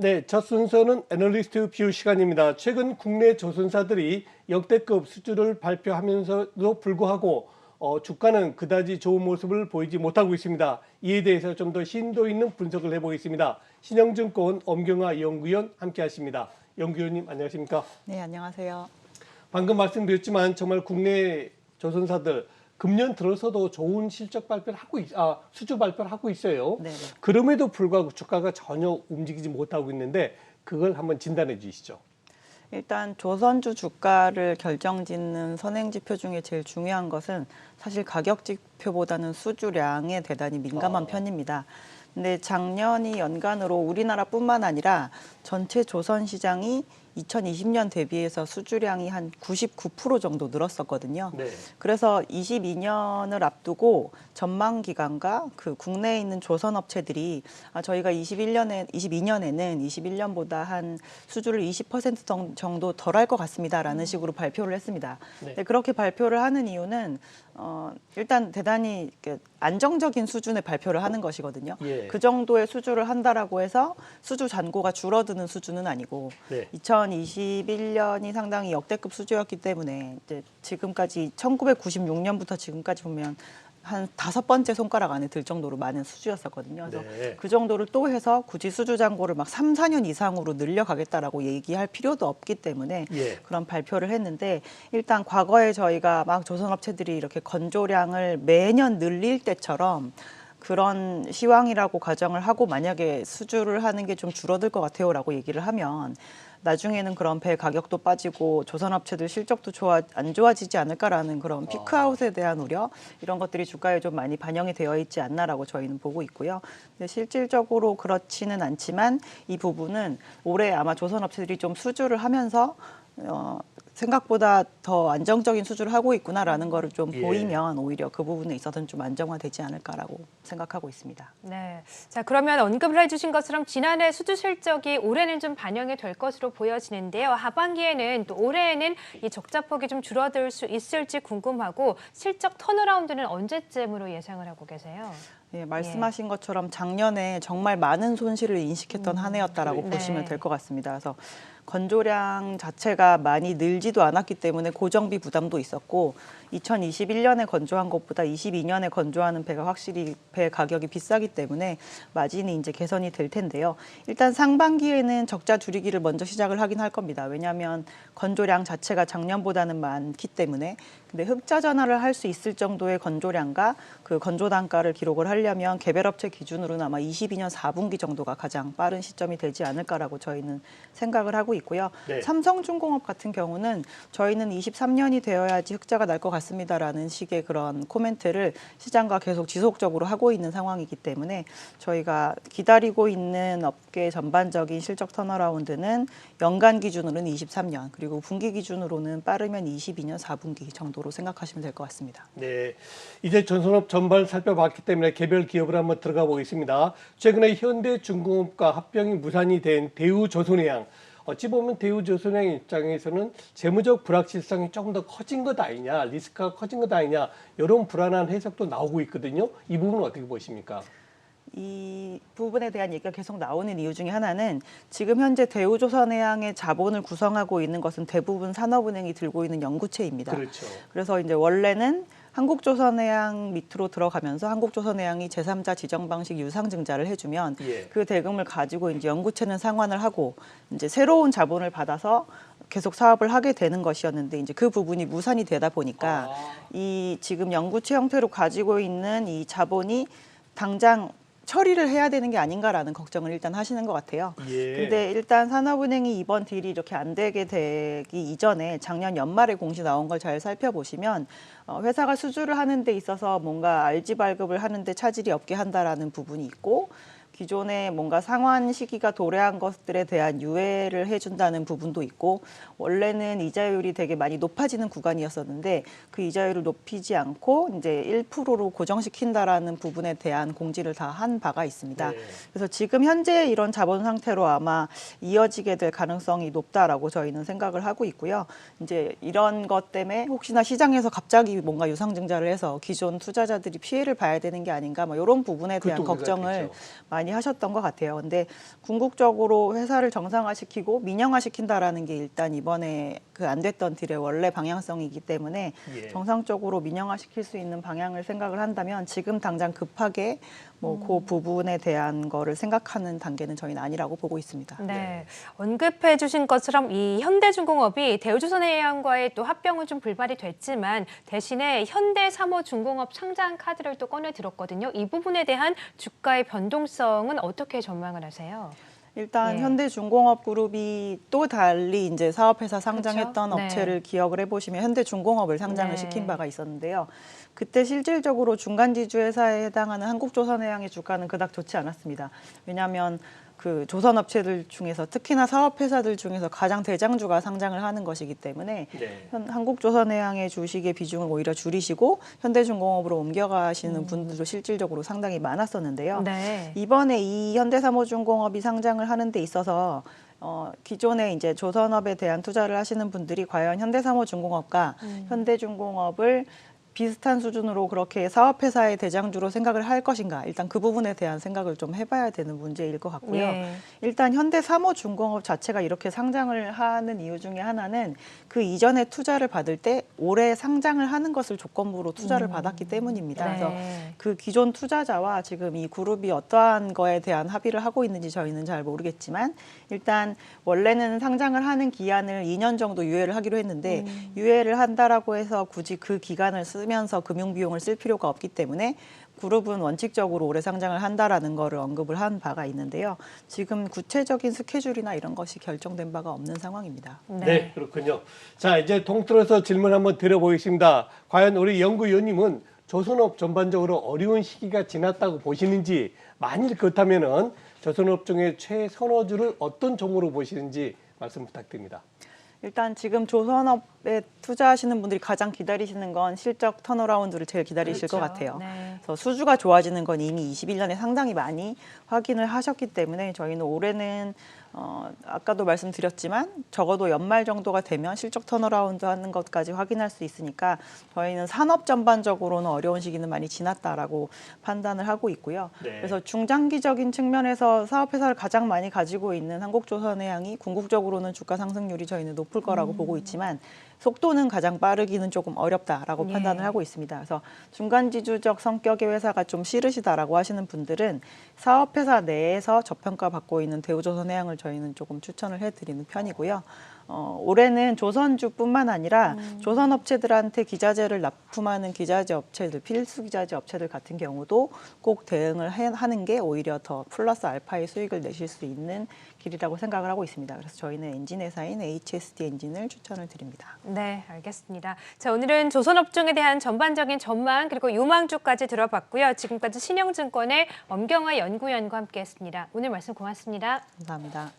네, 첫 순서는 애널리스트 뷰 시간입니다. 최근 국내 조선사들이 역대급 수주를 발표하면서도 불구하고 주가는 그다지 좋은 모습을 보이지 못하고 있습니다. 이에 대해서 좀 더 심도 있는 분석을 해보겠습니다. 신영증권 엄경화 연구위원 함께하십니다. 연구위원님 안녕하십니까? 네, 안녕하세요. 방금 말씀드렸지만 정말 국내 조선사들 금년 들어서도 좋은 실적 발표를 수주 발표를 하고 있어요. 네네. 그럼에도 불구하고 주가가 전혀 움직이지 못하고 있는데 그걸 한번 진단해 주시죠. 일단 조선주 주가를 결정짓는 선행지표 중에 제일 중요한 것은 사실 가격 지표보다는 수주량에 대단히 민감한 편입니다. 근데 작년이 연간으로 우리나라뿐만 아니라 전체 조선 시장이 2020년 대비해서 수주량이 한 99% 정도 늘었었거든요. 네. 그래서 22년을 앞두고 전망 기관과 그 국내에 있는 조선 업체들이 저희가 22년에는 21년보다 한 수주를 20% 정도 덜 할 것 같습니다라는 식으로 발표를 했습니다. 네. 그렇게 발표를 하는 이유는 일단 대단히 안정적인 수준의 발표를 하는 것이거든요. 예. 그 정도의 수주를 한다라고 해서 수주 잔고가 줄어드는 수준은 아니고 네. 2021년이 상당히 역대급 수주였기 때문에 이제 지금까지 1996년부터 지금까지 보면 한 5번째 손가락 안에 들 정도로 많은 수주였었거든요. 그래서 네. 그 정도를 또 해서 굳이 수주 잔고를 막 3, 4년 이상으로 늘려가겠다라고 얘기할 필요도 없기 때문에 예. 그런 발표를 했는데 일단 과거에 저희가 막 조선업체들이 이렇게 건조량을 매년 늘릴 때처럼 그런 시황이라고 가정을 하고 만약에 수주를 하는 게 좀 줄어들 것 같아요라고 얘기를 하면 나중에는 그런 배 가격도 빠지고 조선업체들 실적도 안 좋아지지 않을까라는 그런 피크아웃에 대한 우려 이런 것들이 주가에 좀 많이 반영이 되어 있지 않나라고 저희는 보고 있고요. 근데 실질적으로 그렇지는 않지만 이 부분은 올해 아마 조선업체들이 좀 수주를 하면서 생각보다 더 안정적인 수주를 하고 있구나라는 거를 좀 예. 보이면 오히려 그 부분에 있어서는 좀 안정화되지 않을까라고 생각하고 있습니다. 네. 자, 그러면 언급을 해주신 것처럼 지난해 수주 실적이 올해는 좀 반영이 될 것으로 보여지는데요. 하반기에는 또 올해에는 이 적자폭이 좀 줄어들 수 있을지 궁금하고 실적 턴어라운드는 언제쯤으로 예상을 하고 계세요? 예, 말씀하신 것처럼 작년에 정말 많은 손실을 인식했던 한 해였다라고 네. 보시면 될 것 같습니다. 그래서 건조량 자체가 많이 늘지도 않았기 때문에 고정비 부담도 있었고 2021년에 건조한 것보다 22년에 건조하는 배가 확실히 배 가격이 비싸기 때문에 마진이 이제 개선이 될 텐데요. 일단 상반기에는 적자 줄이기를 먼저 시작을 하긴 할 겁니다. 왜냐하면 건조량 자체가 작년보다는 많기 때문에 근데 흑자 전환을 할 수 있을 정도의 건조량과 그 건조 단가를 기록을 하려면 개별업체 기준으로는 아마 22년 4분기 정도가 가장 빠른 시점이 되지 않을까라고 저희는 생각을 하고 있고요. 네. 삼성중공업 같은 경우는 저희는 23년이 되어야지 흑자가 날 것 같습니다라는 식의 그런 코멘트를 시장과 계속 지속적으로 하고 있는 상황이기 때문에 저희가 기다리고 있는 업계 전반적인 실적 턴어라운드는 연간 기준으로는 23년 그리고 분기 기준으로는 빠르면 22년 4분기 정도로 생각하시면 될 것 같습니다. 네, 이제 전선업 전반 살펴봤기 때문에 개별 기업을 한번 들어가 보겠습니다. 최근에 현대중공업과 합병이 무산이 된 대우조선해양. 어찌 보면 대우조선해양 입장에서는 재무적 불확실성이 조금 더 커진 것 아니냐, 리스크가 커진 것 아니냐 이런 불안한 해석도 나오고 있거든요. 이 부분은 어떻게 보십니까? 이 부분에 대한 얘기가 계속 나오는 이유 중에 하나는 지금 현재 대우조선해양의 자본을 구성하고 있는 것은 대부분 산업은행이 들고 있는 연구체입니다. 그렇죠. 그래서 이제 원래는 한국조선해양 밑으로 들어가면서 한국조선해양이 제3자 지정 방식 유상증자를 해주면 예. 그 대금을 가지고 이제 연구체는 상환을 하고 이제 새로운 자본을 받아서 계속 사업을 하게 되는 것이었는데 이제 그 부분이 무산이 되다 보니까 이 지금 연구체 형태로 가지고 있는 이 자본이 당장 처리를 해야 되는 게 아닌가라는 걱정을 일단 하시는 것 같아요. 예. 근데 일단 산업은행이 이번 딜이 이렇게 안 되게 되기 이전에 작년 연말에 공시 나온 걸 잘 살펴보시면 회사가 수주를 하는 데 있어서 뭔가 RG 발급을 하는데 차질이 없게 한다라는 부분이 있고 기존에 뭔가 상환 시기가 도래한 것들에 대한 유예를 해준다는 부분도 있고 원래는 이자율이 되게 많이 높아지는 구간이었었는데 그 이자율을 높이지 않고 이제 1%로 고정시킨다라는 부분에 대한 공지를 다 한 바가 있습니다. 네. 그래서 지금 현재 이런 자본 상태로 아마 이어지게 될 가능성이 높다라고 저희는 생각을 하고 있고요. 이제 이런 것 때문에 혹시나 시장에서 갑자기 뭔가 유상증자를 해서 기존 투자자들이 피해를 봐야 되는 게 아닌가 뭐 이런 부분에 대한 그것도 우려가 걱정을 되죠. 많이 많이 하셨던 것 같아요. 근데 궁극적으로 회사를 정상화시키고 민영화시킨다라는 게 일단 이번에 그 안 됐던 딜의 원래 방향성이기 때문에 예. 정상적으로 민영화시킬 수 있는 방향을 생각을 한다면 지금 당장 급하게 뭐 그 부분에 대한 거를 생각하는 단계는 저희는 아니라고 보고 있습니다. 네, 언급해 주신 것처럼 이 현대중공업이 대우조선해양과의 또 합병은 좀 불발이 됐지만 대신에 현대삼호중공업 상장 카드를 또 꺼내 들었거든요. 이 부분에 대한 주가의 변동성은 어떻게 전망을 하세요? 일단 예. 현대중공업그룹이 또 달리 이제 사업회사 상장했던 그렇죠? 네. 업체를 기억을 해보시면 현대중공업을 상장을 네. 시킨 바가 있었는데요. 그때 실질적으로 중간지주 회사에 해당하는 한국조선해양의 주가는 그닥 좋지 않았습니다. 왜냐하면 그 조선업체들 중에서 특히나 사업회사들 중에서 가장 대장주가 상장을 하는 것이기 때문에 네. 한국조선해양의 주식의 비중을 오히려 줄이시고 현대중공업으로 옮겨가시는 분들도 실질적으로 상당히 많았었는데요. 네. 이번에 이 현대사모중공업이 상장을 하는 데 있어서 기존에 이제 조선업에 대한 투자를 하시는 분들이 과연 현대사모중공업과 현대중공업을 비슷한 수준으로 그렇게 사업회사의 대장주로 생각을 할 것인가, 일단 그 부분에 대한 생각을 좀 해봐야 되는 문제일 것 같고요. 예. 일단 현대사모중공업 자체가 이렇게 상장을 하는 이유 중에 하나는 그 이전에 투자를 받을 때 올해 상장을 하는 것을 조건부로 투자를 받았기 때문입니다. 네. 그래서 그 기존 투자자와 지금 이 그룹이 어떠한 거에 대한 합의를 하고 있는지 저희는 잘 모르겠지만 일단 원래는 상장을 하는 기한을 2년 정도 유예를 하기로 했는데 유예를 한다라고 해서 굳이 그 기간을 쓰면서 금융 비용을 쓸 필요가 없기 때문에 그룹은 원칙적으로 올해 상장을 한다라는 거를 언급을 한 바가 있는데요. 지금 구체적인 스케줄이나 이런 것이 결정된 바가 없는 상황입니다. 네, 그렇군요. 자, 이제 통틀어서 질문 한번 드려보겠습니다. 과연 우리 연구위원님은 조선업 전반적으로 어려운 시기가 지났다고 보시는지, 만일 그렇다면은 조선업 중에 최선호주를 어떤 종으로 보시는지 말씀 부탁드립니다. 일단 지금 조선업에 투자하시는 분들이 가장 기다리시는 건 실적 턴어라운드를 제일 기다리실 것 그렇죠. 같아요. 네. 그래서 수주가 좋아지는 건 이미 21년에 상당히 많이 확인을 하셨기 때문에 저희는 올해는 아까도 말씀드렸지만 적어도 연말 정도가 되면 실적 턴어라운드 하는 것까지 확인할 수 있으니까 저희는 산업 전반적으로는 어려운 시기는 많이 지났다라고 판단을 하고 있고요. 네. 그래서 중장기적인 측면에서 사업회사를 가장 많이 가지고 있는 한국조선해양이 궁극적으로는 주가 상승률이 저희는 높을 거라고 보고 있지만 속도는 가장 빠르기는 조금 어렵다라고 예. 판단을 하고 있습니다. 그래서 중간지주적 성격의 회사가 좀 싫으시다라고 하시는 분들은 사업회사 내에서 저평가 받고 있는 대우조선해양을 저희는 조금 추천을 해드리는 편이고요. 올해는 조선주뿐만 아니라 조선업체들한테 기자재를 납품하는 기자재 업체들, 필수 기자재 업체들 같은 경우도 꼭 대응을 하는 게 오히려 더 플러스 알파의 수익을 내실 수 있는 길이라고 생각을 하고 있습니다. 그래서 저희는 엔진 회사인 HSD 엔진을 추천을 드립니다. 네, 알겠습니다. 자, 오늘은 조선업종에 대한 전반적인 전망 그리고 요망주까지 들어봤고요. 지금까지 신영증권의 엄경화 연구위원과 함께했습니다. 오늘 말씀 고맙습니다. 감사합니다.